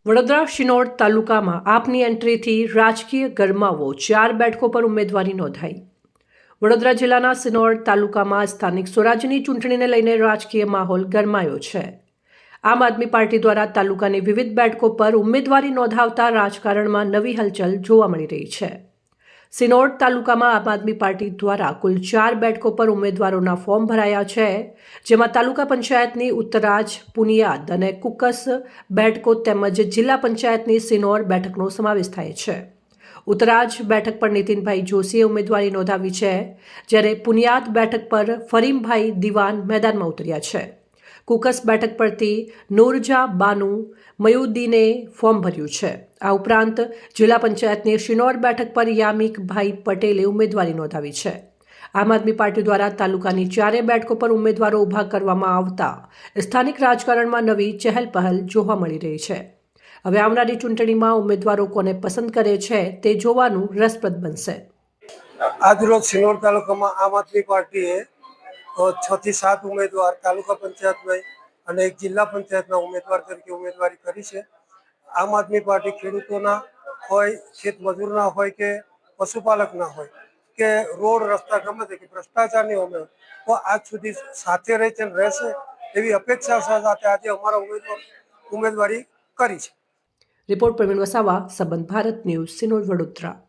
વડોદરા શિનોર તાલુકામાં આપની એન્ટ્રીથી રાજકીય ગરમાવો, 4 બેઠકો પર ઉમેદવારી નોંધાઈ. વડોદરા જિલ્લાના શિનોર તાલુકામાં સ્થાનિક સ્વરાજ્યની ચૂંટણીને લઈને રાજકીય માહોલ ગરમાયો છે. આમ આદમી પાર્ટી દ્વારા તાલુકાની વિવિધ બેઠકો પર ઉમેદવારી નોંધાવતા રાજકારણમાં નવી હલચલ જોવા મળી રહી છે. સિનોર તાલુકામાં આમ આદમી પાર્ટી દ્વારા કુલ 4 બેઠકો પર ઉમેદવારોના ફોર્મ ભરાયા છે, જેમાં તાલુકા પંચાયતની ઉત્તરાજ, પુનિયાદ અને કુકસ બેઠકો તેમજ જિલ્લા પંચાયતની સિનોર બેઠકનો સમાવેશ થાય છે. ઉત્તરાજ બેઠક પર નીતિનભાઈ જોશીએ ઉમેદવારી નોંધાવી છે, જ્યારે પુનિયાદ બેઠક પર ફરીમભાઈ દિવાન મેદાનમાં ઉતર્યા છે. કુકસ બેઠક પરથી નૂરજા બાનુ મયુદ્દીને ફોર્મ ભર્યું છે. આ ઉપરાંત જિલ્લા પંચાયતની શિનોર બેઠક પર યામિકભાઈ પટેલે ઉમેદવારી નોંધાવી છે. આમ આદમી પાર્ટી દ્વારા તાલુકાની 4 બેઠકો પર ઉમેદવારો ઊભા કરવામાં આવતા સ્થાનિક રાજકારણમાં નવી ચહેલપહલ જોવા મળી રહી છે. હવે આવનારી ચૂંટણીમાં ઉમેદવારો કોને પસંદ કરે છે તે જોવાનું રસપ્રદ બનશે. આજરોજ શિનોર તાલુકામાં આમ આદમી પાર્ટીએ 6 થી 7 ઉમેદવાર તાલુકા પંચાયતમાં અને એક જિલ્લા પંચાયતના ઉમેદવાર તરીકે ઉમેદવારી કરી છે. આમ આદમી પાર્ટી ખેડૂતોના હોય, ખેત મજૂરના હોય કે પશુપાલકના હોય કે રોડ રસ્તા ગમે તે કે ભ્રષ્ટાચારની હોય તો આજ સુધી સાથે રહી છે રહેશે એવી અપેક્ષા સાથે આજે અમારા ઉમેદવારી કરી છે. રિપોર્ટ પ્રવીણ વસાવા, સંબંધ ભારત ન્યૂઝ, સિનોર, વડોદરા.